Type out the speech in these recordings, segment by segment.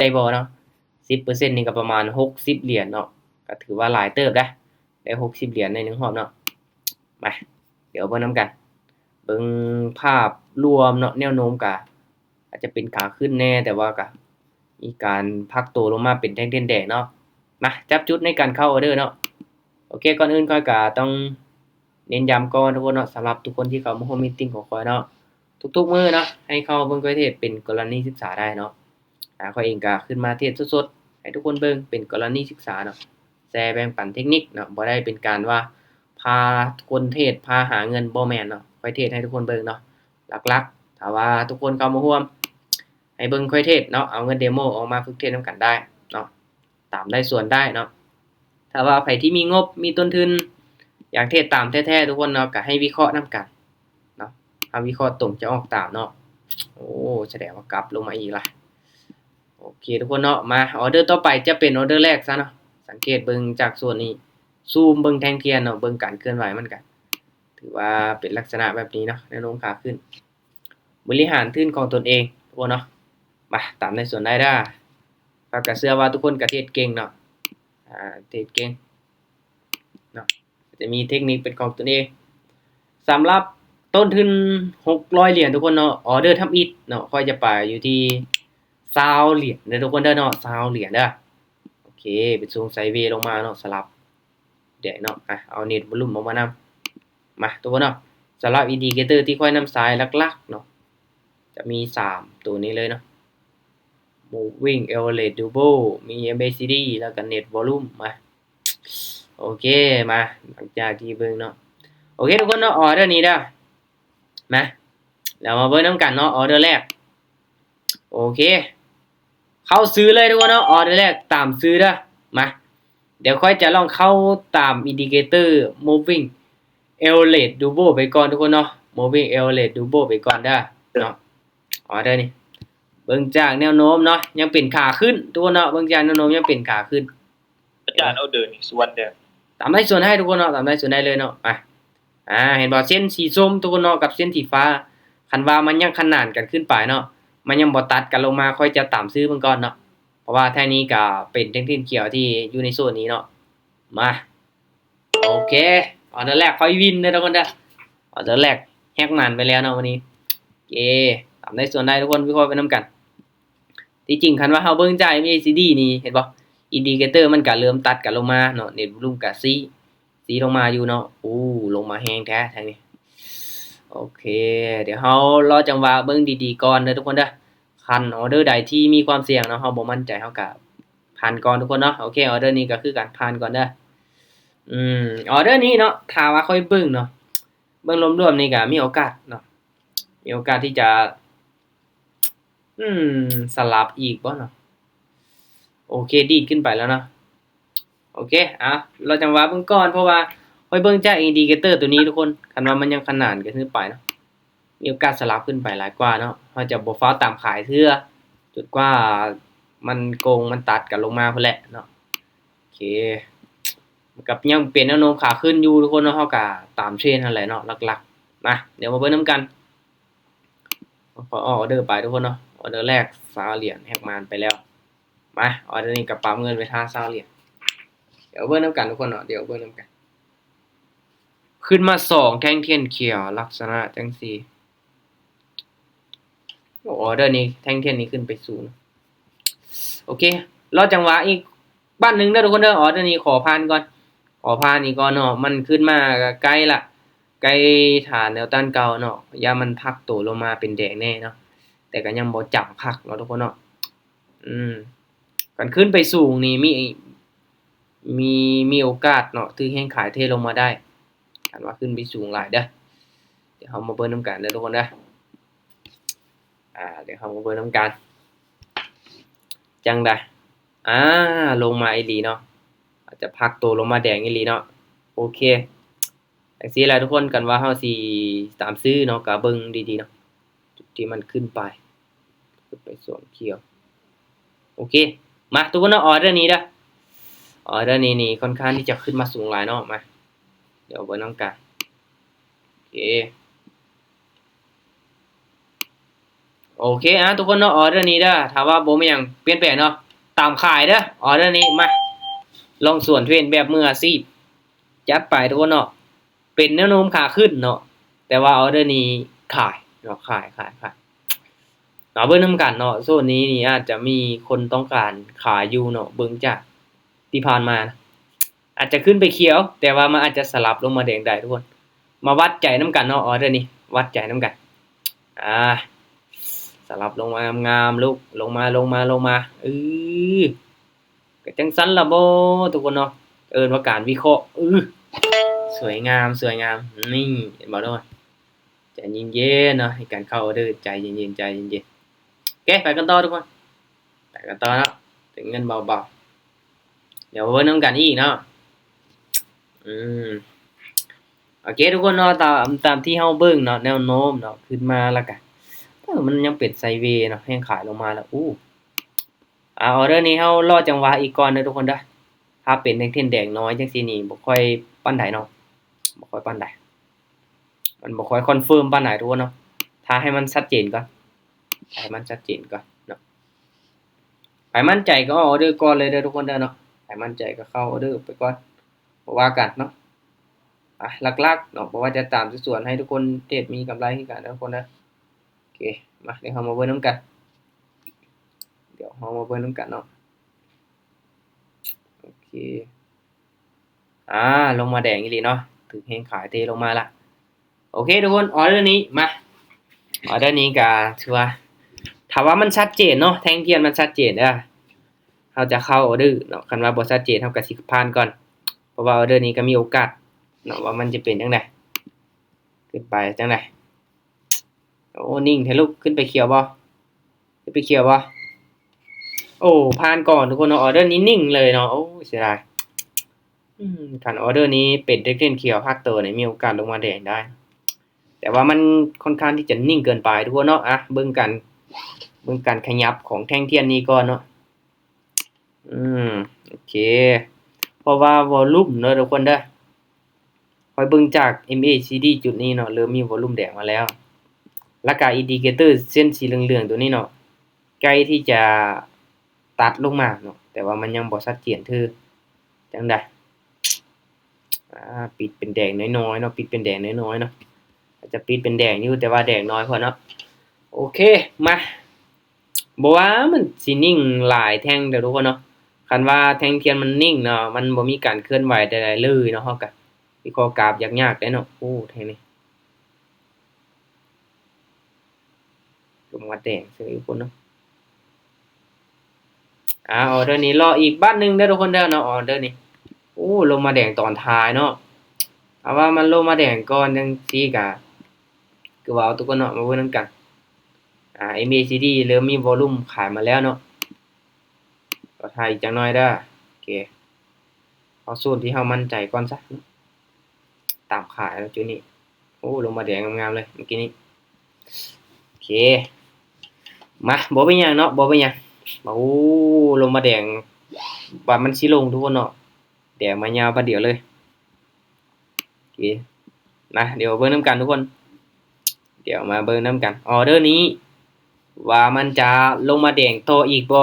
ได้บ่เนาะ10%นี่ก็ประมาณ60เหรียญเนาะก็ถือว่าหลายเติบได้60เหรียญใน1รอบเนาะมาเดี๋ยวเบิ่งนำกันเบิ่งภาพรวมเนาะแนวโน้มก็อาจจะเป็นขาขึ้นแน่แต่ว่าก็มีการพักตัวลงมาเป็นแท่งแดงๆเนาะมาจับจุดในการเข้าออเดอร์เนาะโอเคก่อนอื่นข้อยก็ต้องเน้นย้ำก่อนทุกคนเนาะสำหรับทุกคนที่เข้ามาร่วมมีตติงของข้อยเนาะทุกๆมื้อเนาะให้เข้าเบิ่งข้อยเทศเป็นกรณีศึกษาได้เนาะข้อยเองก็ขึ้นมาเทศสดๆให้ทุกคนเบิ่งเป็นกรณีศึกษาเนาะแชร์แบ่งปันเทคนิคเนาะบ่ได้เป็นการว่าพาคนเทศพาหาเงินบ่แม่นเนาะข้อยเทศให้ทุกคนเบิ่งเนาะหลักๆถ้าว่าทุกคนเข้ามาร่วมให้เบิ่งข้อยเทศเนาะเอาเงินเดโมออกมาฝึกเทศนำกันได้เนาะตามได้ส่วนได้เนาะถ้าว่าไผที่มีงบมีต้นทุนอยากเทศตามแท้ๆทุกคนเนาะก็ให้วิเคราะห์นำกันเนาะถ้าวิเคราะห์ตรงจะออกตามเนาะโอ้แสดงว่ากลับลงมาอีกล่ะโอเคทุกคนเนาะมาออเดอร์ต่อไปจะเป็นออเดอร์แรกซะเนาะสังเกตเบิ่งจากส่วนนี้ซูมเบิ่งแท่งเทียนเนาะเบิ่งการเคลื่อนไหวมันกันถือว่าเป็นลักษณะแบบนี้เนาะแนวโน้มขาขึ้นบริหารทุนของตนเองทุกคนเนาะมาตามในส่วนได้ก็เชื่อว่าทุกคนก็เทรดเก่งเนาะเทรดเก่งเนาะจะมีเทคนิคเป็นของตนเองสำหรับต้นทุน600เหรียญทุกคนเนาะออเดอร์ทำอิฐเนาะค่อยจะไปอยู่ที่20เหรียญเด้อทุกคนเด้อเนาะ20เหรียญเด้อโอเคเป็นทรงไซด์เวย์ลงมาเนาะสลับเดี๋ยวเนาะเอาเน็ตวอลลุ่มออกมานำมาทุกคนเนาะสำหรับอินดิเคเตอร์ที่ค่อยนำสายหลักๆเนาะจะมี3ตัวนี้เลยเนาะ moving average double มี MACD แล้วก็ net volume มาโอเคมาหลังจากที่เบิ่งเนาะโอเคทุกคนเนาะออเดอร์นี้เด้อมาแล้วมาเบิ่งนำกันเนาะออเดอร์แรกโอเคเข้าซื้อเลยทุกคนเนาะออเดอร์แรกตามซื้อเด้อมาเดี๋ยวค่อยจะลองเข้าตามอินดิเคเตอร์ moving average double ไปก่อนทุกคนเนาะ moving average double ไปก่อนเด้อเนาะออเดอร์นี้เบิ่งจากแนวโน้มเนาะยังเป็นขาขึ้นทุกคนเนาะเบิ่งจากแนวโน้มยังเป็นขาขึ้นอาจารย์เอาเดินส่วนเด้อตามได้ส่วนให้ทุกคนเนาะตามได้ส่วนได้เลยเนาะเห็นบ่เส้นสีส้มทุกคนเนาะกับเส้นสีฟ้าคันว่ามันยังขนานกันขึ้นไปเนาะมันยังบ่ตัดกันลงมาค่อยจะตามซื้อมันก่อนเนาะเพราะว่าแท่นี้ก็เป็นแท่งเขียวที่อยู่ในโซนนี้เนาะมาโอเคออเดอร์แรกค่อยวินเด้อทุกคนเด้อออเดอร์แรกแฮกมันไปแล้วเนาะวันนี้โอเคตามได้ส่วนได้ทุกคนวิเคราะห์ไปนำกันที่จริงคันว่าเฮาเบิ่งจ่าย MACD นี่เห็นบ่อินดิเคเตอร์มันก็เริ่มตัดกันลงมาเนาะเน็ตวอลุ่มก็สีลงมาอยู่เนาะลงมาแฮงแท้ทางนี้โอเคเดี๋ยวเฮารอจังหวะเบิ่งดีๆก่อนเด้อทุกคนเด้อคันออเดอร์ใดที่มีความเสี่ยงเนาะเฮาบ่มั่นใจเฮาก็ผ่านก่อนทุกคนเนาะโอเคออเดอร์นี้ก็คือการผ่านก่อนเด้อออเดอร์นี้เนาะถ้าว่าค่อยเบิ่งเนาะเบิ่งรวมๆนี่ก็มีโอกาสเนาะมีโอกาสที่จะสลับอีกบ่เนาะโอเคดีดขึ้นไปแล้วเนาะโอเคเราจังหวะเบิ่งก่อนเพราะว่าค่อยเบิ่งจากอินดิเคเตอร์ตัวนี้ทุกคนคันว่ามันยังขนานกันขึ้นไปเนาะมีโอกาสสลับขึ้นไปหลายกว่าเนาะเฮาจะบ่ฟ้าวตามขายเทื่อจนกว่ามันโกงมันตัดกันลงมาพุ่นแหละเนาะโอเคกับยังเป็นแนวโน้มขาขึ้นอยู่ทุกคนเนาะเฮาก็ตามเทรนด์นั่นแหละเนาะหลักๆมาเดี๋ยวมาเบิ่งนำกันพอออเดอร์ไปทุกคนเนาะออเดอร์แรก20เหรียญแฮกมานไปแล้วมาออเดอร์นี้ก็ปรับเงินไปท่า20เหรียญเดี๋ยวเบิ่งนำกันทุกคนเนาะเดี๋ยวเบิ่งนำกันขึ้นมา2แท่งเทียนเขียวลักษณะจังซี่ออเดอร์นี้แท่งเทียนนี้ขึ้นไปสูงโอเครอจังหวะอีกบ้านนึงเด้อทุกคนเด้อออเดอร์นี้ขอผ่านก่อนขอผ่านอีกก่อนเนาะมันขึ้นมาก็ใกล้ละใกล้ฐานแนวต้านเก่าเนาะอย่ามันพักตัวลงมาเป็นแดงแน่เนาะแต่ก็ยังบ่จับคักเนาะทุกคนเนาะกันขึ้นไปสูงนี่มีโอกาสเนาะถือแฮงขายเทลงมาได้คันว่าขึ้นไปสูงหลายเด้อเดี๋ยวเฮามาเบิ่งนำกันเด้อทุกคนเด้อเดี๋ยวเฮามาเบิ่งนำกันจังได๋ลงมาอีหลีเนาะอาจจะพักตัวลงมาแดงอีหลีเนาะโอเคจังซี่แหละทุกคนกันว่าเฮาสิตามซื้อเนาะก็เบิ่งดีๆเนาะจุดที่มันขึ้นไปส่วนเขียวโอเคมาทุกคนเนาะออเดอร์นี้เด้อออเดอร์นี้ค่อนข้างที่จะขึ้นมาสูงหลายเนาะมาเดี๋ยวเบิ่งนำกันโอ โอเคทุกคนเนาะออเดอร์นี้เด้อถ้าว่าบ่มีหยังเปลี่ยนแปลงเนาะตามขายเด้อออเดอร์นี้มาลองส่วนเทรนแบบมืออาชีพจัดไปทุกคนเนาะเป็นแนวโน้มขาขึ้นเนาะแต่ว่าออเดอร์นี้ขายเนาะขายเนาะเบิ่งนำกันเนาะโซนนี้นี่อาจจะมีคนต้องการขายอยู่เนาะเบิ่งจากที่ผ่านมานะอาจจะขึ้นไปเขียวแต่ว่ามันอาจจะสลับลงมาแดงได้ทุกคนมาวัดใจนำกันเนาะออเดอร์นี้วัดใจนำกันสลับลงมางามๆลูกลงมาก็จังซั่นล่ะบ่ทุกคนเนาะเอิ้นว่าการวิเคราะห์สวยงามนี่เห็นบ่เนาะใจเย็นๆเนาะให้การเข้าออเดอร์ใจเย็นๆโอเคไปกันต่อทุกคนไปกันต่อเนาะถึงเงินเบาๆเดี๋ยวเบิ่งนำกันอีกเนาะอืมโอเคทุกคนเนาะตามที่เฮาเบิ่งเนาะแนวโน้มเนาะขึ้นมาแล้วก็มันยังเป็นไซด์เวย์เนาะแฮงขายลงมาแล้วออเดอร์นี้เฮารอจังหวะอีกก่อนเด้อทุกคนเด้อถ้าเป็นแท่งๆแดงน้อยจังซี่นี่บ่ค่อยปานใดเนาะบ่ค่อยปานใดมันบ่ค่อยคอนเฟิร์มปานใดทุกคนเนาะถ้าให้มันชัดเจนก่อนเนาะใครมั่นใจก็เอาออเดอร์ก่อนเลยเด้อทุกคนเด้อเนาะใครมั่นใจก็เข้าออเดอร์ไปก่อนบ่ว่ากันเนาะหลักๆเนาะบ่ว่าจะตามส่วนให้ทุกคนเทรดมีกำไรคือกันเด้อทุกคนเด้อโอเคมาเดี๋ยวเรามาเบิ่งนำกันเนาะโอเคลงมาแดงอีหลีเนาะถึงแฮงขายเทลงมาละโอเคทุกคนออเดอร์นี้มาออเดอร์นี้ก็ถือว่าถ้าว่ามันชัดเจนเนาะแท่งเทียนมันชัดเจนเด้อเราจะเข้าออเดอร์เนาะคันว่าบ่ชัดเจนเฮาก็สิผ่านก่อนเพราะว่าออเดอร์นี้ก็มีโอกาสเนาะว่ามันจะเป็นจังได๋ขึ้นไปจังได๋นิ่งแท้ลูกขึ้นไปเขียวบ่ผ่านก่อนทุกคนเนาะออเดอร์นี้นิ่งเลยเนาะเสียดายคันออเดอร์นี้เป็นเทคเทนเขียวภาคโตนี่มีโอกาสลงมาแดงได้แต่ว่ามันค่อนข้างที่จะนิ่งเกินไปทุกคนเนาะเบิ่งกันขยับของแท่งเทียนนี้ก่อนเนาะโอเคเพราะว่าวอลลุ่มเนาะทุกคนเด้อคอยเบิ่งจาก MACD จุดนี้เนาะเริ่มมีวอลลุ่มแดงมาแล้วแล้วก็อินดิเคเตอร์เส้นสีเหลืองๆตัวนี้เนาะใกล้ที่จะตัดลงมาเนาะแต่ว่ามันยังบ่ชัดเจนคือจังได๋ปิดเป็นแดงน้อยๆเนาะอาจจะปิดเป็นแดงอยู่แต่ว่าแดงน้อยพอเนาะโอเคมาบ่ว่ามันสินิ่งหลายแท่งเด้อทุกคนเนาะคันว่าแท่งเทียนมันนิ่งเนาะมันบ่มีการเคลื่อนไหวใดๆเลยเนาะเฮาก็วิเคราะห์กราฟยากๆเด้เนาะแท่งนี้ลงมาแดงซื่อทุกคนเนาะออเดอร์นี้รออีกบัดนึงเด้อทุกคนเด้อเนาะออเดอร์นี้ลงมาแดงตอนท้ายเนาะเอาว่ามันลงมาแดงก่อนจังซี่ก็คือว่าเอาทุกคนเนาะมาเบิ่งนำกันMACD เริ่มมีวอลลุ่มขายมาแล้วเนาะก็ถ่ายอีกจักหน่อยเด้อโอเคเอาโซนที่เฮามั่นใจก่อนซะตามขายแล้วจุดนี้ลงมาแดงงามๆเลยเมื่อกี้นี้โอเคมาบ่เป็นหยังเนาะลงมาแดงว่ามันสิลงทุกคนเนาะแดงมายาวบัดเดียวเลยโอเคนะเดี๋ยวเบิ่งนำกันทุกคนเดี๋ยวมาเบิ่งนำกันออเดอร์นี้ว่ามันจะลงมาแดงต่ออีกบ่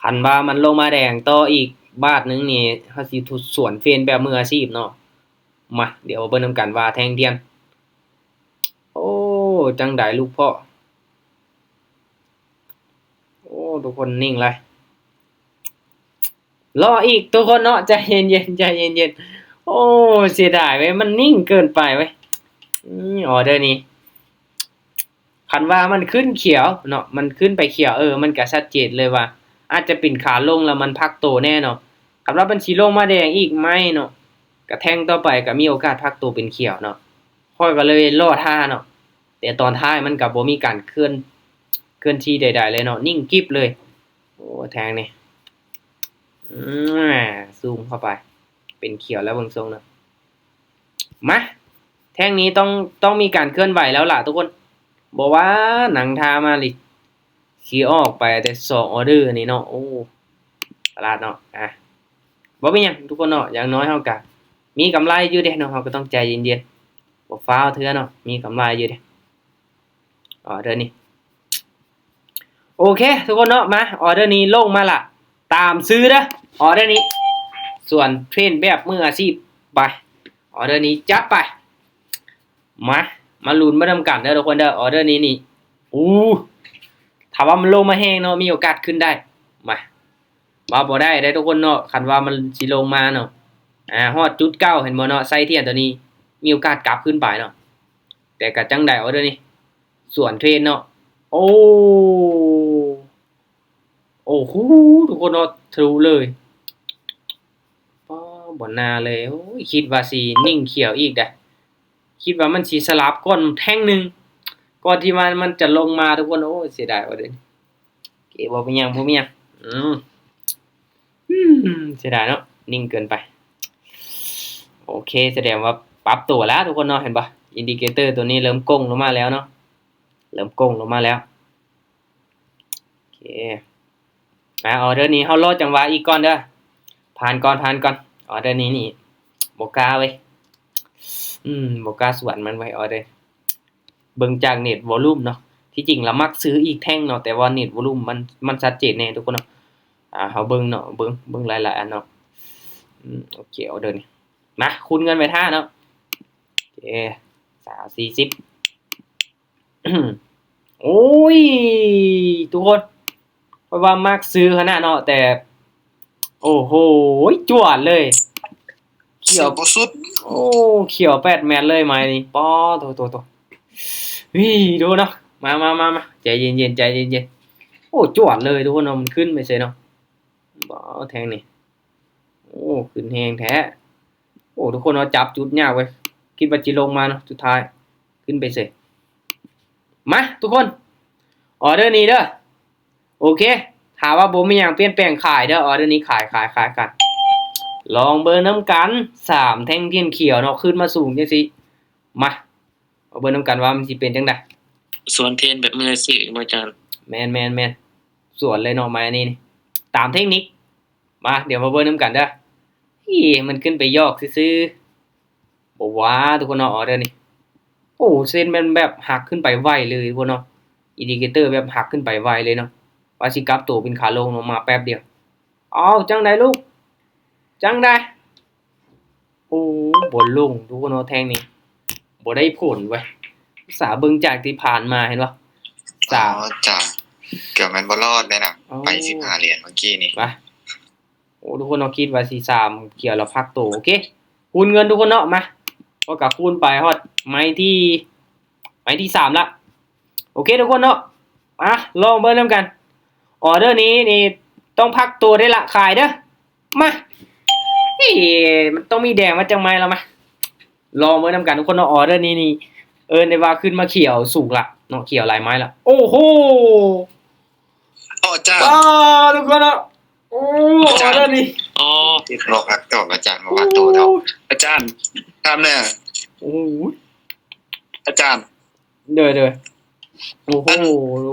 คันว่ามันลงมาแดงต่ออีกบาทนึงนี่เฮาสิทุดสวนเฟนแบบมืออาชีพเนาะมาเดี๋ยวเบิ่งนำกันว่าแท่งเทียนจังได๋ลูกพ่อทุกคนนิ่งเลยรออีกทุกคนเนาะใจเย็นๆเสียดายเว้ยมันนิ่งเกินไปเว้ยออเดอร์นี้คันว่ามันขึ้นเขียวเนาะมันขึ้นไปเขียวมันก็ชัดเจนเลยว่าอาจจะเป็นขาลงแล้วมันพักโตแน่เนาะคันว่ามันสิลงมาแดงอีกไหมเนาะก็แท่งต่อไปก็มีโอกาสพักโตเป็นเขียวเนาะค่อยก็เลยรอท่าเนาะแต่ตอนท้ายมันก็บ่มีการเคลื่อนที่ใดๆเลยเนาะนิ่งกิ๊บเลยแทงนี่ซูมเข้าไปเป็นเขียวแล้วเบิ่งทรงเนาะมาแท่งนี้ต้องมีการเคลื่อนไหวแล้วล่ะทุกคนบ่ว่าหนังทามาลิขี่ออกไปแต่2ออเดอร์นี่เนาะตลาดเนาะบ่เป็นหยังทุกคนเนาะอย่างน้อยเฮาก็มีกำไรอยู่เด้เนาะเฮาก็ต้องใจเย็นๆบ่ฟ้าวเทื่อเนาะมีกำไรอยู่เด้เดือนนี้ โอเคทุกคนเนาะมาออเดอร์นี้ลงมาละตามซื้อนะออเดอร์นี้ส่วนเทรนแบบมืออาชีพไปออเดอร์นี้จัดไปมาลุ้นมาทำกันเด้อทุกคนเด้อออเดอร์นี้นี่ถ้าว่ามันลงมาแห้งเนาะมีโอกาสขึ้นได้มาบ่ได้ทุกคนเนาะคันว่ามันสิลงมาเนาะฮอดจุดเก้าเห็นบ่เนาะไซเทียนตัวนี้มีโอกาสกลับขึ้นไปเนาะแต่ก็จังได๋ออเดอร์นี้ส่วนเทรนเนาะโอ้โหทุกคนเนาะทะลุเลยบ่น่าเลยโอ้ยคิดว่าสินิ่งเขียวอีกเด้อคิดว่ามันสิสลับก้อนแท่งนึงก่อนที่มันจะลงมาทุกคนโอ้ยเสียดายว่าเด้อเก็บบ่เป็นหยังเสียดายเนาะนิ่งเกินไปโอเคแสดงว่าปรับตัวแล้วทุกคนเนาะเห็นปะอินดิเคเตอร์ตัวนี้เริ่มก้งลงมาแล้วเนาะเริ่มก้งลงมาแล้วโอเคออเดอร์นี้เฮารอจังหวะอีกก่อนเด้อผ่านก่อนออเดอร์นี้นี่บ่กล้าเว้ยบ่กล้าสวนมันไว้ออเดอร์เบิ่งจากเน็ตวอลลุ่มเนาะที่จริงเรามักซื้ออีกแท่งเนาะแต่ว่าเน็ตวอลลุ่มมันชัดเจนแน่ทุกคนเนาะเฮาเบิ่งเนาะเบิ่งหลายๆอันเนาะโอเคออเดอร์นี้มาคูณเงินไปท่าเนาะโอเค40โอ้ยทุกคนเพราะว่ามักซื้อขนาดเนาะแต่โอ้โหจวดเลยเขียวสุดโอ้เขียว8แมตช์เลยไม้นี่ป้อโตดูเนาะมาใจเย็นโอ้จวดเลยทุกคนเนาะมันขึ้นไปเฉยเนาะบ่แทงนี่โอ้ขึ้นแฮงแท้โอ้ทุกคนเนาะจับจุดยากเว้ยคิดว่าจิลงมาเนาะสุดท้ายขึ้นไปเฉยมาทุกคนออเดอร์นี้เด้อโอเคถามว่าบ่มีหยังเปลี่ยนแปลงขายเด้อออเดอร์นี้ขายลองเบิ่งนำกัน3แท่งเทียนเขียวเนาะขึ้นมาสูงจังซี่มาเอาเบิ่งนำกันว่ามันสิเป็นจังได๋ส่วนเทรนแบบมืออาชีพบ่อาจารย์แม่นสวนเลยเนาะมาอันนี้นี่ตามเทคนิคมาเดี๋ยวมาเบิ่งนำกันเด้อมันขึ้นไปยอกซื่อๆบ่ว่าทุกคนเนาะออเดอร์นี้โอ้เส้นมันแบบหักขึ้นไปไวเลยทุกคนเนาะอินดิเคเตอร์แบบหักขึ้นไปไวเลยเนาะว่าสิกลับตัวเป็นขาลงลงมาแป๊บเดียวอ้าวจังได๋ลูกจังได๋โอ้บ่ลงทุกคนเนาะแทงนี้บ่ได้ผลเว้ยสาเบิ่งจากที่ผ่านมาเห็นบ่จ้ะเกือบแม่นบ่รอดเลยน่ะไป15เหรียญเมื่อกี้นี่โอ้ทุกคนเนาะคิดว่าสิ3เกี่ยวแล้วพักตัวโอเคคูณเงินทุกคนเนาะมาก็คูณไปฮอดไม้ที่3ละโอเคทุกคนเนาะมาลองเบิ่งนำกันออเดอร์นี้นี่ต้องพักตัวได้ละขายเด้อมามันต้องมีแดงมาจังไมแล้วมาลองเบิ่งนำกันทุกคนเนาะออเดอร์นี้นี่ได้ว่าขึ้นมาเขียวสูงละเนาะเขียวหลายไม้ละโอ้โหจ้าทุกคนเนาะโอ้ออเดอร์นี้รอพักก่อนอาจารย์มาว่าตัวเนาะอาจารย์ทำเนี่ยโอ้อาจารย์เด้อโอ้โห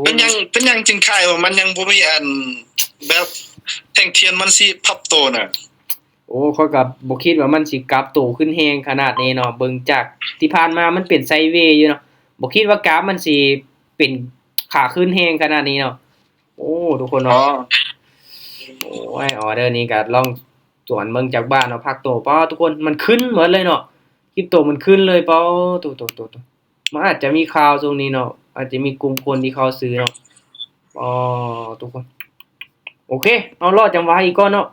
เป็นยังจึงคายว่ามันยังบ่มีอันแบบแท่งเทียนมันสิพับโตน่ะโอ้ข้อยก็บ่คิดว่ามันสิกราฟโตขึ้นแฮงขนาดนี้เนาะเบิ่งจากที่ผ่านมามันเป็นไซด์เวย์อยู่เนาะบ่คิดว่ากราฟมันสิเป็นขาขึ้นแฮงขนาดนี้เนาะโอ้ทุกคนเนาะโอ้ยออเดอร์นี้ก็ลองสวนเบิ่งจากบ้านเนาะพักโตป้อทุกคนมันขึ้นหมดเลยเนาะคริปโตมันขึ้นเลยป้อโตมันอาจจะมีข่าวตรงนี้เนาะอาจจะมีกลุ่มคนที่เขาซื้อเนาะทุกคนโอเคเอารอดจังหวะอีกก่อนเนาะ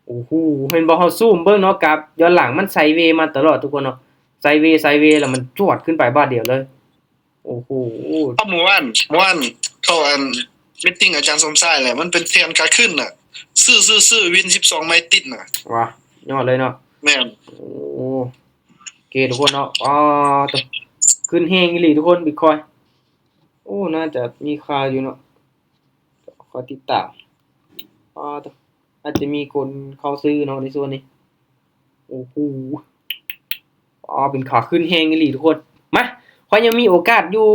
โอ้โหเห็นบ่เฮาซูมเบิ่งเนาะกราฟย้อนหลังมันไซด์เวย์มาตลอดทุกคนเนาะไซด์เวย์แล้วมันจวดขึ้นไปบาดเดียวเลยโอ้โหเมื่อวานเขามีตติ้งอาจารย์สมชายแหละมันเป็นเทรนขาขึ้นน่ะซื้อวิน12ไม้ติดน่ะว้า ยอดเลยเนาะแม่นโอ้โอเคทุกคนเนาะตัวขึ้นแฮงอีหลีทุกคนบิตคอยน์โอ้น่าจะมีค่าอยู่เนาะขอติดตามตัวอาจจะมีคนเข้าซื้อเนาะในส่วนนี้โอ้โหเป็นขาขึ้นแฮงอีหลีทุกคนมาขอยยังมีโอกาสอยู่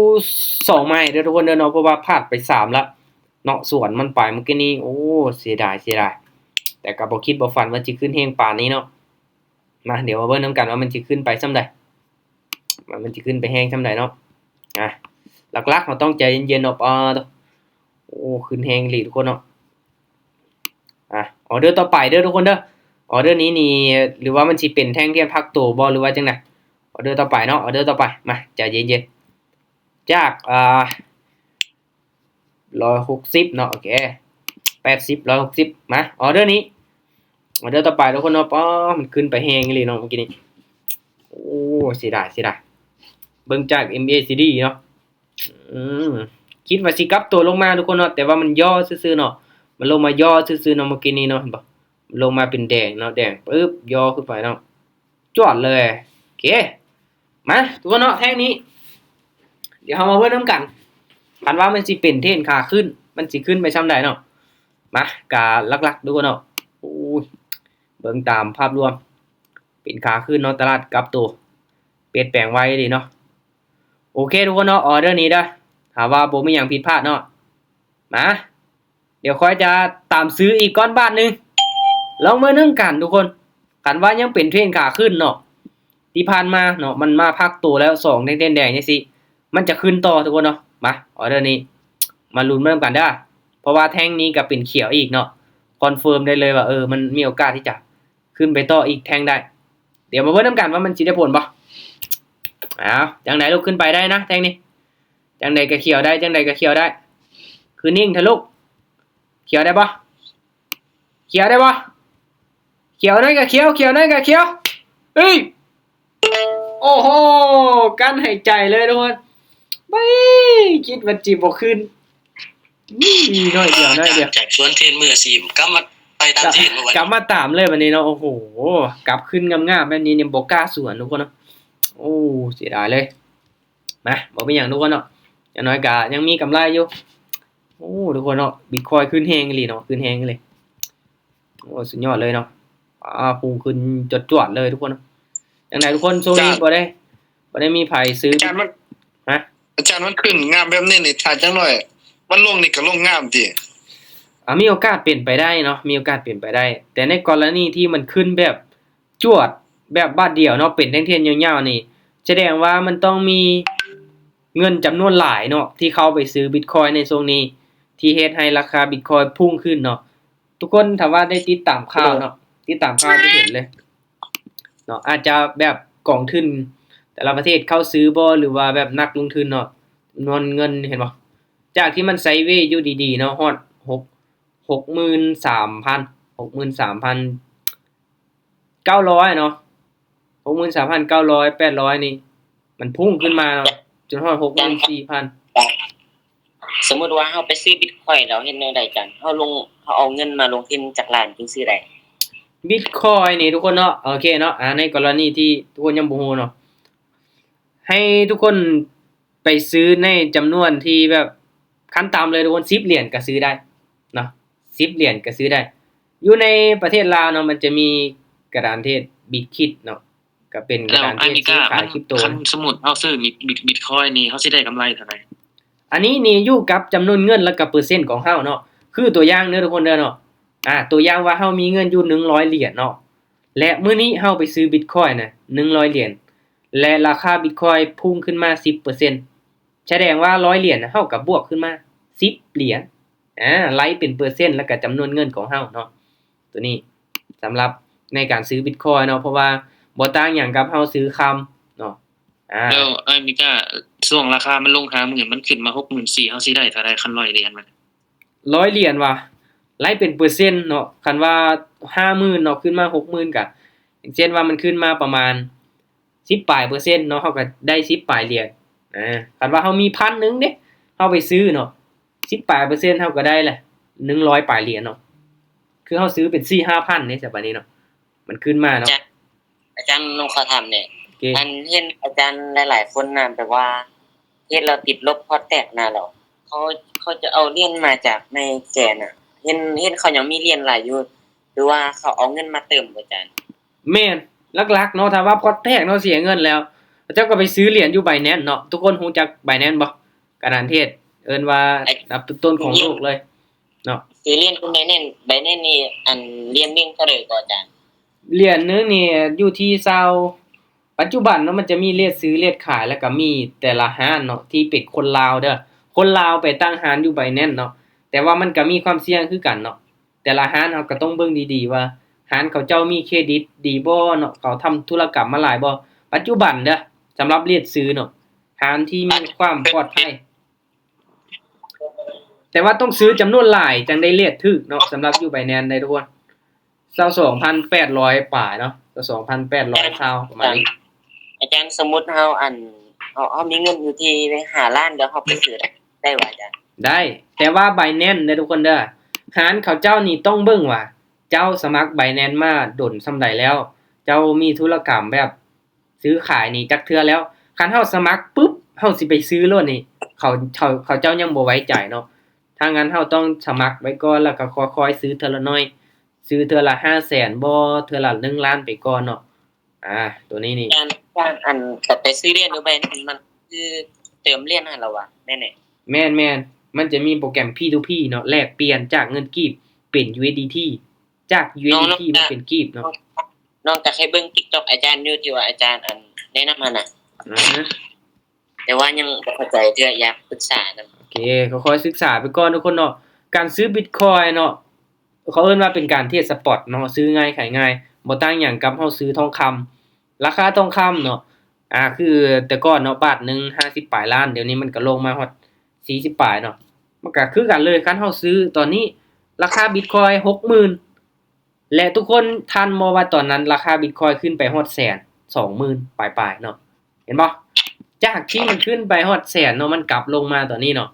2ไม้เด้อทุกคนเด้อเนาะเพราะว่าพลาดไป3แล้วเนาะส่วนมันไปเมื่อกี้นี้โอ้เสียดายแต่ก็บ่คิดบ่ฝันว่าสิขึ้นแฮงปานนี้เนาะมาเดี๋ยวมาเบิ่งนำกันว่ามันสิขึ้นไปส่ำใดมันสิขึ้นไปแฮงส่ำใดเนาะหลักๆเราต้องใจเย็นๆเนาะตัว โอ้ขึ้นแฮงอีหลีทุกคนเนาะออเดอร์ต่อไปเด้อทุกคนเด้อออเดอร์นี้นี่หรือว่ามันสิเป็นแท่งเทียนพักโตบ่หรือว่าจังได๋ออเดอร์ต่อไปเนาะออเดอร์ต่อไปมาใจเย็นๆจาก160เนาะโอเค80 160มาออเดอร์นี้ออเดอร์ต่อไปทุกคนเนาะป๊อมันขึ้นไปแฮงอีหลีเนาะเมื่อกี้นี้โอ้เสียดายเบิ่งจาก MACD เนาะอืมคิดว่าสิกลับตัวลงมาทุกคนเนาะแต่ว่ามันย่อซื่อๆเนาะมันลงมาย่อซื่อๆเนาะเมื่อกี้นี้เนาะเห็นบ่มันลงมาเป็นแดงเนาะแดงปึ๊บย่อขึ้นไปเนาะจวดเลยโอเคมาทุกคนเนาะแท่งนี้เดี๋ยวเฮามาเบิ่งนำกันคันว่ามันสิเป็นเทรนขาขึ้นมันสิขึ้นไปส่ำใดเนาะมากะหลักๆทุกคนเนาะโอ้ยเบิ่งตามภาพรวมเป็นขาขึ้นเนาะตลาดกลับตัวเปลี่ยนแปลงไวดีเนาะโอเคทุกคนเนาะออเดอร์นี้เด้อถ้าว่าบ่มีหยังผิดพลาดเนาะมาเดี๋ยวค่อยจะตามซื้ออีกก้อนบาทนึงลองมานึ่งกันทุกคนกันว่ายังเป็นเทรนขาขึ้นเนาะที่ผ่านมาเนาะมันมาพักตัวแล้ว2แดงๆจังซี่มันจะขึ้นต่อทุกคนเนาะมาออเดอร์นี้มาลุ้นมากันเด้อเพราะว่าแท่งนี้ก็เป็นเขียวอีกเนาะคอนเฟิร์มได้เลยว่ามันมีโอกาสที่จะขึ้นไปต่ออีกแท่งได้เดี๋ยวมาเบิ่งนำกันว่ามันสิได้ผลบ่จังได๋ลูกขึ้นไปได้นะแท่งนี้จังได๋ก็เขียวได้จังได๋ก็เขียวได้คือนิ่งเถอะลูกเขียวได้บ่เขียวได้บ่เขียวได้ก็เขียวเขียวได้ก็เขียวเฮ้ยโอ้โหกั้นหายใจเลยทุกคนไม่คิดว่าจิบ่ขึ้นน้อยเดียวจากสวนเทรนมืออาชีพกลับมาไปตามเทรนเมื่อวัน กลับมาตามเลยวันนี้เนาะโอ้โหกลับขึ้นงามๆแบบนี้เนี่ยบ่กล้าสวนทุกคนเนาะโอ้เสียดายเลยมาบ่เป็นหยังทุกคนเนาะอย่างน้อยก็ยังมีกำไรอยู่โอ้ทุกคนเนาะ Bitcoin ขึ้นแฮงอีหลีเนาะขึ้นแฮงเลยโอ้สุดยอดเลยเนาะพุ่งขึ้นจวดๆเลยทุกคนจังได๋ทุกคนโชคดีบ่ได้มีไผซื้ออาจารย์มันขึ้นงามแบบนี้นี่ถ้าจังหน่อยมันลงนี่ก็ลงงามติมีโอกาสเปลี่ยนไปได้เนาะมีโอกาสเปลี่ยนไปได้แต่ในกรณีที่มันขึ้นแบบจวดแบบบาทเดียวเนาะเป็นแท่งๆยาวๆนี่แสดงว่ามันต้องมีเงินจำนวนหลายเนาะที่เข้าไปซื้อ Bitcoin ในช่วงนี้ที่เฮ็ดให้ราคา Bitcoin พุ่งขึ้นเนาะทุกคนถ้าว่าได้ติดตามข่าวเนาะติดตามข่าวจะเห็นเลยเนาะอาจจะแบบกองทุนแต่ละประเทศเข้าซื้อบ่หรือว่าแบบนักลงทุนเนาะจำนวนเงินเห็นบ่จากที่มันไซด์เวย์อยู่ดีๆเนาะฮอด63,900เนาะ63,900 800นี่มันพุ่งขึ้นมาเนาะจนฮอด64,000สมมุติว่าเฮาไปซื้อ Bitcoin แล้วเฮ็ดแนวใดจังเฮาเอาเงินมาลงทุนจากล้านจึงซื้อได้ Bitcoin นี่ทุกคนเนาะโอเคเนาะในกรณีที่ทุกคนยังบ่ฮู้เนาะให้ทุกคนไปซื้อในจำนวนที่แบบขั้นต่ำเลยทุกคน10เหรียญก็ซื้อได้เนาะ10เหรียญก็ซื้อได้อยู่ในประเทศลาวเนาะมันจะมีกระดานเทศ Bitkit เนาะก็เป็นกระดานเทศซื้อขายคริปโตสมมุติเฮาซื้อ Bitcoin นี่เฮาสิได้กำไรเท่าใดอันนี้นี่อยู่กับจำนวนเงินแล้วก็เปอร์เซ็นต์ของเฮาเนาะคือตัวอย่างเด้อทุกคนเด้อเนาะตัวอย่างว่าเฮามีเงินอยู่100เหรียญเนาะและมื้อนี้เฮาไปซื้อ Bitcoin น่ะ100เหรียญและราคา Bitcoin พุ่งขึ้นมา 10% แสดงว่า100เหรียญเฮาก็บวกขึ้นมา10เหรียญไล่เป็นเปอร์เซ็นต์แล้วก็จำนวนเงินของเฮาเนาะตัวนี้สำหรับในการซื้อ Bitcoin เนาะเพราะว่าบ่ต่างหยังกับเฮาซื้อคำเนาะแล้วมิก้าช่วงราคามันลง50,000มันขึ้นมา 64,000 เฮาสิได้เท่าใดคัน100เหรียญมัน100เหรียญว่ะไล่เป็นเปอร์เซ็นต์เนาะคันว่า 50,000 เนาะขึ้นมา 60,000 ก็อย่างเช่นว่ามันขึ้นมาประมาณ10ปลายเปอร์เซ็นต์เนาะเฮาก็ได้10ปลายเหรียญคันว่าเฮามี 1,000 นึงเด้เฮาไปซื้อเนาะ10ปลายเปอร์เซ็นต์เฮาก็ได้แหละ100ปลายเหรียญเนาะคือเฮาซื้อเป็น 4-5,000 นี่ซะบัดนี้เนาะมันขึ้นมาเนาะอาจารย์ลงขอถามเนี่ยอันเห็นอาจารย์หลายๆคนน่ะแบบว่าเฮ็ดแล้วติดลบพอแตกน่ะแล้วเขาจะเอาเหรียญมาจากในแกนน่ะเห็นเขายังมีเหรียญหลายอยู่หรือว่าเขาเอาเงินมาเติมบ่อาจารย์แม่นหลักๆเนาะถ้าว่าพอแตกเนาะเสียเงินแล้วเจ้าก็ไปซื้อเหรียญอยู่ Binance เนาะทุกคนรู้จัก Binance บ่กระดานเทศเอิ้นว่าอันดับต้นๆของโลกเลยเนาะซื้อเหรียญคุณBinanceนี่อันเหรียญนึงเท่าใดก็อาจารย์เหรียญนึงนี่อยู่ที่20ปัจจุบันเนาะมันจะมีเลทซื้อเลทขายแล้วก็มีแต่ละห้านเนาะที่เป็นคนลาวเด้อคนลาวไปตั้งร้านอยู่ Binance เนาะ แต่ว่ามันก็มีความเสี่ยงคือกันเนาะแต่ละร้านเราก็ต้องเบิ่งดีๆว่าร้านเขาเจ้ามีเครดิตดีบ่เนาะเขาทำธุรกรรมมาหลายบ่ปัจจุบันเด้อสำหรับเรียกซื้อเนาะร้านที่มีความปลอดภัยแต่ว่าต้องซื้อจำนวนหลายจังได้เรียกถูกเนาะสำหรับอยู่ Binance ได้ทุกคน22,800ปลายเนาะ22,800ประมาณนี้ อาจารย์สมมุติเฮาเฮามีเงินอยู่ที่5ล้านเดี๋ยวเฮาไปซื้อได้บ่อาจารย์ได้แต่ว่า Binance เด้อทุกคนเด้อร้านเขาเจ้านี่ต้องเบิ่งว่าเจ้าสมัคร Binance มาดนส่ำใดแล้ว เจ้ามีธุรกรรมแบบซื้อขายนี่จักเทื่อแล้วคันเฮาสมัครปุ๊บเฮาสิไปซื้อโลดนี่เขาเจ้ายังบ่ไว้ใจเนาะถ้างั้นเฮาต้องสมัครไว้ก่อนแล้วก็ค่อยๆซื้อเทื่อละน้อยซื้อเทื่อละ 500,000 บ่เทื่อละ1ล้านไปก่อนเนาะตัวนี้นี่การก็ไปซื้อเหรียญอยู่มันคือเติมเหรียญให้เราอะแน่ๆแม่นๆมันจะมีโปรแกรม P2P เนาะแลกเปลี่ยนจากเงินกีบเป็น USDT จาก USDT มาเป็นกีบเนาะน้องก็เคยเบิ่ง TikTok อาจารย์อยู่ที่ว่าอาจารย์แนะนำมาน่ะแต่ว่ายังบ่เข้าใจเทื่ออยากปรึกษานำโอเคค่อยๆศึกษาไปก่อนทุกคนเนาะการซื้อ Bitcoin เนาะเขาเอิ้นว่าเป็นการเทรดสปอตเนาะซื้อง่ายขายง่ายบ่ต่างหยังกับเฮาซื้อทองคำราคาทองคำเนาะคือแต่ก่อนเนาะบาทนึง50ปลายล้านเดี๋ยวนี้มันก็ลงมาฮอด40ปลายเนาะมันก็คือกันเลยคันเฮาซื้อตอนนี้ราคา Bitcoin 60,000และทุกคนทันบ่ว่าตอนนั้นราคา Bitcoin ขึ้นไปฮอดแสน 20,000ปลายๆเนาะเห็นบ่จากที่มันขึ้นไปฮอดแสนเนาะมันกลับลงมาตอนนี้เนาะ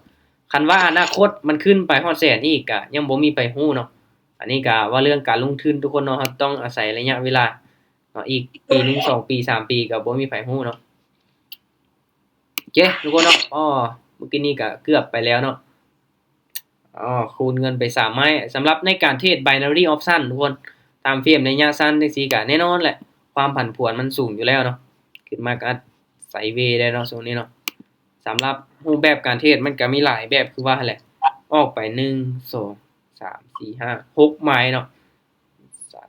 คันว่าอนาคตมันขึ้นไปฮอดแสนอีกก็ยังบ่มีไผฮู้เนาะอันนี้ก็ว่าเรื่องการลงทุนทุกคนเนาะครับต้องอาศัยระยะเวลาเนาะอีกปีนึง2ปี3ปีก็บ่มีไผฮู้เนาะโอเคทุกคนเนาะเมื่อกี้นี้ก็เกือบไปแล้วเนาะคูณเงินไป3ไม้สำหรับในการเทรด binary option ทุกคนตามเฟรมในระยะสั้นจังซี่ก็แน่นอนแหละความผันผวนมันสูงอยู่แล้วเนาะขึ้นมาก็ไซด์เวย์ได้เนาะช่วงนี้เนาะสำหรับรูปแบบการเทรดมันก็มีหลายแบบคือว่าแหละออกไป1 2 3 4 5 6ไม้เนาะ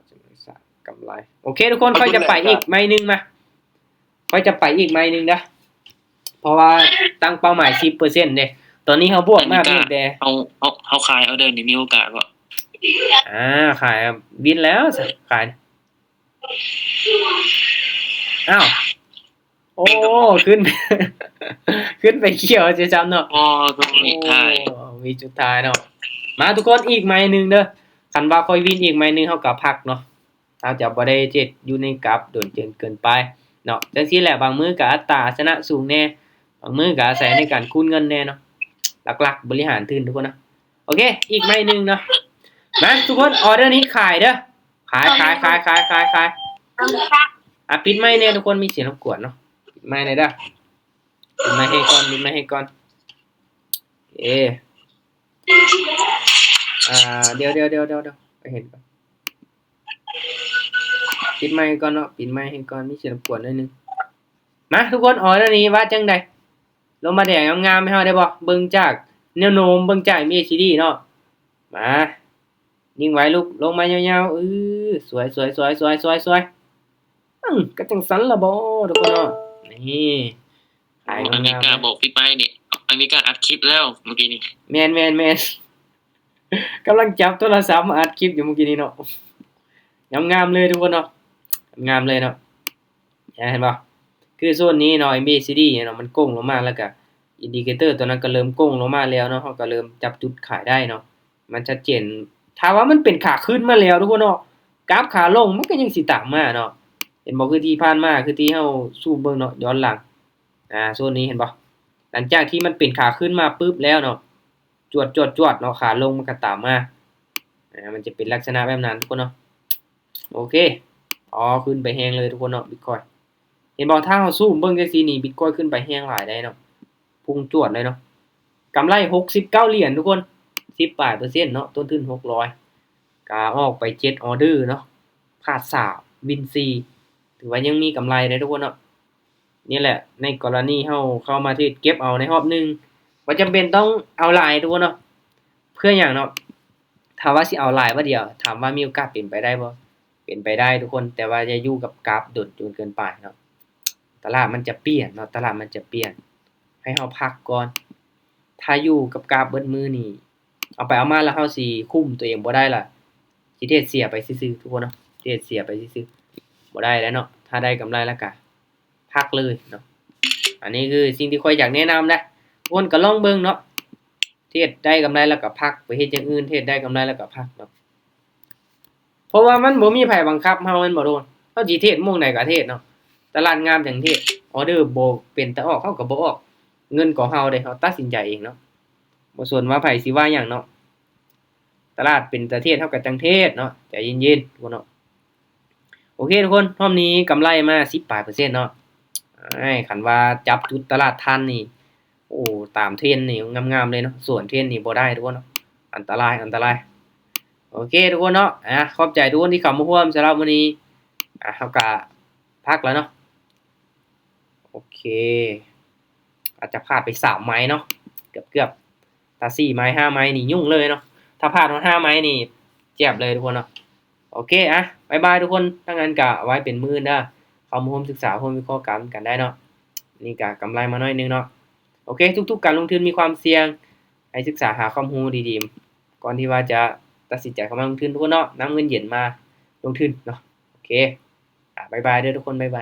3กำไรโอเคทุกคนค่อยจะไปอีกไม้นึงมาค่อยจะไปอีกไม้นึงนะเพราะว่าตั้งเป้าหมาย 10% เด้ตอนนี้เฮาบวกมาเพียงแต่เอาขายเอาเด้อนี่มีโอกาสบ่ขายบินแล้วขายอ้าวโอ้ขึ้นไปเขียวจะจำเนาะก็มีท้ายมีจุดท้ายเนาะมาทุกคนอีกไม้นึงเด้อคันว่าค่อยวินอีกไม้นึงเฮาก็พักเนาะเฮาจะบ่ได้เจ็ดอยู่ในกราฟโดนเกินไปเนาะจังซี่แหละบางมื้อก็อัตราชนะสูงแน่บางมื้อก็อาศัยในการคูณเงินแน่เนาะหลักๆบริหารทุนทุกคนนะโอเคอีกไม้นึงเนาะมาทุกคนออเดอร์นี้ขายเด้อขายปิดไม้เนี่ยทุกคนมีเสียงรบกวนเนาะปิดไม้หน่อยเด้อปิดไม้ให้ก่อนเดี๋ยวไปเห็นก่อนปิดไม้ก่อนเนาะปิดไม้ให้ก่อนมีเสียงรบกวนหน่อยนึงมาทุกคนออเดอร์นี้ว่าจังได๋ลงมาแดงงามๆให้เฮาได้บ่เบิ่งจากแนวโน้มเบิ่งจาก MACD เนาะมานิ่งไว้ลูกลงมายาวๆสวยก็จังซั่นล่ะบ่ทุกคนเนาะนี่ขายงามๆก็บอกพี่ไปนี่อันนี้ก็อัดคลิปแล้วเมื่อกี้นี้แม่นกำลังจับโทรศัพท์มาอัดคลิปอยู่เมื่อกี้นี้เนาะงามๆเลยทุกคนเนาะงามเลยเนาะเห็นบ่คือโซนนี้เนาะ MACD เนาะมันโก้งลงมาแล้วก็อินดิเคเตอร์ตัวนั้นก็เริ่มโก้งลงมาแล้วเนาะเฮาก็เริ่มจับจุดขายได้เนาะมันชัดเจนถ้าว่ามันเป็นขาขึ้นมาแล้วทุกคนเนาะกราฟขาลงมันก็ยังสิตามมาเนาะเห็นบ่คือที่ผ่านมาคือที่เฮาซูมเบิ่งเนาะย้อนหลังโซนนี้เห็นบ่หลังจากที่มันเป็นขาขึ้นมาปึ๊บแล้วเนาะจวดเนาะขาลงมันก็ตามมามันจะเป็นลักษณะแบบนั้นทุกคนเนาะโอเคขึ้นไปแฮงเลยทุกคนเนาะ Bitcoin เห็นบ่ถ้าเฮาซูมเบิ่งจังซี่นี่ Bitcoin ขึ้นไปแฮงหลายได้เนาะพุ่งจวดเลยเนาะกำไร69เหรียญทุกคน10ปลายเปอร์เซ็นต์เนาะต้นทุน600ก็ออกไป7ออเดอร์เนาะพลาด3วิน4ถือว่ายังมีกำไรได้ทุกคนเนาะนี่แหละในกรณีเฮาเข้ามาที่เก็บเอาในรอบนึงบ่จำเป็นต้องเอาหลายทุกคนเนาะเพื่อหยังเนาะถ้าว่าสิเอาหลายว่าเดียวถามว่ามีโอกาสเป็นไปได้บ่เป็นไปได้ทุกคนแต่ว่าอย่าอยู่กับกราฟโดดจนเกินไปเนาะตลาดมันจะเปลี่ยนเนาะตลาดมันจะเปลี่ยนให้เฮาพักก่อนถ้าอยู่กับกราฟเบิดมือนี่ เอาไปเอามาแล้วเฮาสิคุมตัวเองบ่ได้ล่ะสิเทศเสียไปซื่อๆทุกคนเนาะเทศเสียไปซื่อๆบ่ได้แล้วเนาะถ้าได้กำไรแล้วก็พักเลยเนาะอันนี้คือสิ่งที่ข้อยอยากแนะนำนะทุกคนก็ลองเบิ่งเนาะเทศได้กำไรแล้วก็พักไปเฮ็ดอย่างอื่นเทศได้กำไรแล้วก็พักเนาะเพราะว่ามันบ่มีไผบังคับเฮาแม่นบ่โดนเฮาสิเทศโมงใดก็เทศเนาะตลาดงามจังเทศออเดอร์บ่เป็นตาออกเฮาก็บ่ออกเงินของเฮาเด้เฮาตัดสินใจเองเนาะบ่สนว่าไผสิว่าหยังเนาะตลาดเป็นตาเทศเฮาก็จังเทศเนาะใจเย็นๆทุกคนเนาะโอเคทุกคนรอบนี้กำไรมา10ปลายเปอร์เซ็นต์เนาะคันว่าจับจุดตลาดทันนี่โอ้ตามเทรนด์นี่งามๆเลยเนาะส่วนเทรนด์นี่บ่ได้ทุกคนเนาะอันตรายโอเคทุกคนเนาะขอบใจทุกคนที่เข้ามาร่วมสำหรับวันนี้เฮาก็พักแล้วเนาะโอเคอาจจะพลาดไป3ไม้เนาะเกือบถ้า4ไม้5ไม้นี่ยุ่งเลยเนาะถ้าพลาดมา5ไม้นี่เจ็บเลยทุกคนเนาะโอเคบ๊ายบายทุกคนถ้างั้นก็ไว้เป็นมื้ออื่นเด้อเข้ามาร่วมศึกษาร่วมวิเคราะห์กันได้เนาะนี่ก็กำไรมาหน่อยนึงเนาะโอเคทุกๆการลงทุนมีความเสี่ยงให้ศึกษาหาความรู้ดีๆก่อนที่ว่าจะตัดสินใจเข้ามาลงทุนทุกคนเนาะนำเงินเย็นมาลงทุนเนาะโอเคบ๊ายบายเด้อทุกคนบ๊ายบาย